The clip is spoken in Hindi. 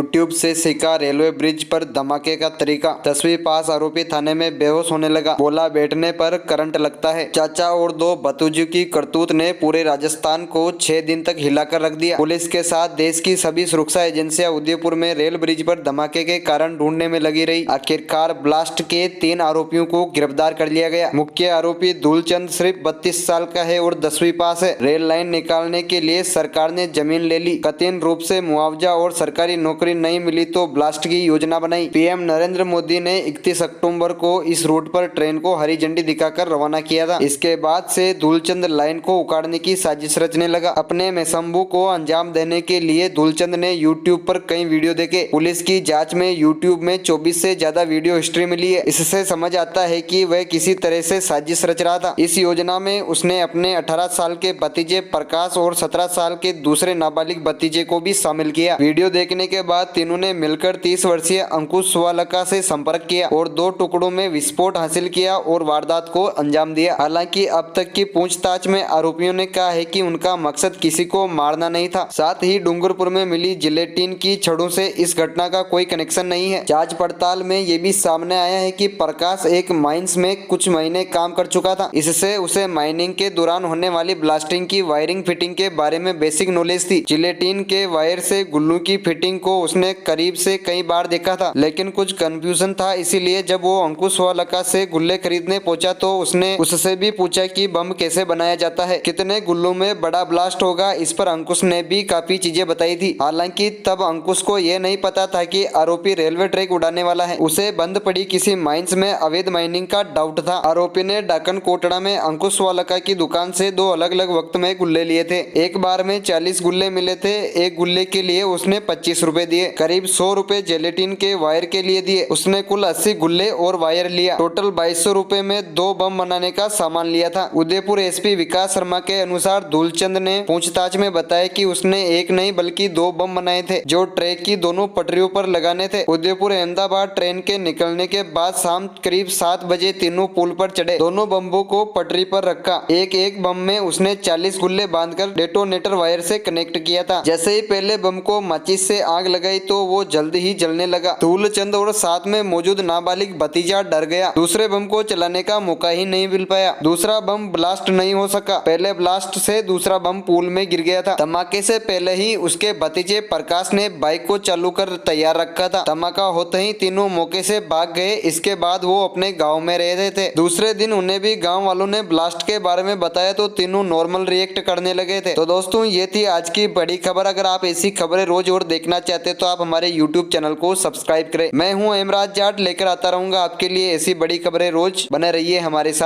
यूट्यूब से सीखा रेलवे ब्रिज पर धमाके का तरीका। 10वीं पास आरोपी थाने में बेहोश होने लगा, बोला बैठने पर करंट लगता है। चाचा और दो भतीजों की करतूत ने पूरे राजस्थान को 6 दिन तक हिलाकर रख दिया। पुलिस के साथ देश की सभी सुरक्षा एजेंसियां उदयपुर में रेल ब्रिज पर धमाके के कारण ढूंढने में लगी रही। आखिरकार ब्लास्ट के 3 आरोपियों को गिरफ्तार कर लिया गया। मुख्य आरोपी धूलचंद सिर्फ 32 साल का है और 10वीं पास है। रेल लाइन निकालने के लिए सरकार ने जमीन ले ली। कथित रूप से मुआवजा और सरकारी नौकरी नहीं मिली तो ब्लास्ट की योजना बनाई। पीएम नरेंद्र मोदी ने 31 अक्टूबर को इस रूट पर ट्रेन को हरी झंडी दिखाकर रवाना किया था। इसके बाद से धूलचंद लाइन को उखाड़ने की साजिश रचने लगा। अपने मेसम्बू को अंजाम देने के लिए धूलचंद ने यूट्यूब पर कई वीडियो देखे। पुलिस की जांच में यूट्यूब में 24 से ज्यादा वीडियो हिस्ट्री मिली है। इससे समझ आता है कि वह किसी तरह से साजिश रच रहा था। इस योजना में उसने अपने 18 साल के भतीजे प्रकाश और 17 साल के दूसरे नाबालिग भतीजे को भी शामिल किया। वीडियो देखने के बाद तीनों ने मिलकर 30 वर्षीय अंकुश सुवालका से संपर्क किया और 2 टुकड़ों में विस्फोट हासिल किया और वारदात को अंजाम दिया। हालांकि अब तक की पूछताछ में आरोपियों ने कहा है कि उनका मकसद किसी को मारना नहीं था। साथ ही डूंगरपुर में मिली जिलेटिन की छड़ों से इस घटना का कोई कनेक्शन नहीं है। जांच पड़ताल में ये भी सामने आया है कि प्रकाश एक माइंस में कुछ महीने काम कर चुका था। इससे उसे माइनिंग के दौरान होने वाली ब्लास्टिंग की वायरिंग फिटिंग के बारे में बेसिक नॉलेज थी। जिलेटिन के वायर से गुल्लू की फिटिंग को उसने करीब से कई बार देखा था, लेकिन कुछ कंफ्यूजन था। इसीलिए जब वो अंकुश वालका से गुल्ले खरीदने पहुंचा तो उसने उससे भी पूछा कि बम कैसे बनाया जाता है, कितने गुल्लों में बड़ा ब्लास्ट होगा। इस पर अंकुश ने भी काफी चीजें बताई थी। हालांकि तब अंकुश को यह नहीं पता था कि आरोपी रेलवे ट्रैक उड़ाने वाला है। उसे बंद पड़ी किसी माइंस में अवैध माइनिंग का डाउट था। आरोपी ने डाकन कोटड़ा में अंकुश वालका की दुकान से 2 अलग अलग वक्त में गुल्ले लिए थे। एक बार में 40 गुल्ले मिले थे। एक गुल्ले के लिए उसने 25 रुपए दिए। करीब 100 रुपए जेलेटिन के वायर के लिए दिए। उसने कुल 80 गुल्ले और वायर लिया। टोटल 2200 रुपए में 2 बम बनाने का सामान लिया था। उदयपुर एसपी विकास शर्मा के अनुसार धूलचंद ने पूछताछ में बताया कि उसने एक नहीं बल्कि 2 बम बनाए थे जो ट्रैक की दोनों पटरियों पर लगाने थे। उदयपुर अहमदाबाद ट्रेन के निकलने के बाद शाम करीब 7 बजे तीनों पुल पर चढ़े। दोनों बम्बों को पटरी पर रखा। एक एक बम में उसने 40 गुल्ले बांधकर डेटोनेटर वायर से कनेक्ट किया था। जैसे ही पहले बम को माचिस से आग लगाई तो वो जल्दी ही जलने लगा। धूलचंद और साथ में मौजूद नाबालिग भतीजा डर गया। दूसरे बम को चलाने का मौका ही नहीं मिल पाया। दूसरा बम ब्लास्ट नहीं हो सका। पहले ब्लास्ट से दूसरा बम पूल में गिर गया था। धमाके से पहले ही उसके भतीजे प्रकाश ने बाइक को चालू कर तैयार रखा था। धमाका होते ही तीनों मौके से भाग गए। इसके बाद वो अपने गाँव में रह रहे थे। दूसरे दिन उन्हें भी गाँव वालों ने ब्लास्ट के बारे में बताया तो तीनों नॉर्मल रिएक्ट करने लगे थे। तो दोस्तों ये थी आज की बड़ी खबर। अगर आप ऐसी खबरें रोज और देखना चाहते हैं तो आप हमारे YouTube चैनल को सब्सक्राइब करें। मैं हूं हेमराज जाट, लेकर आता रहूंगा आपके लिए ऐसी बड़ी खबरें रोज। बने रहिए हमारे साथ।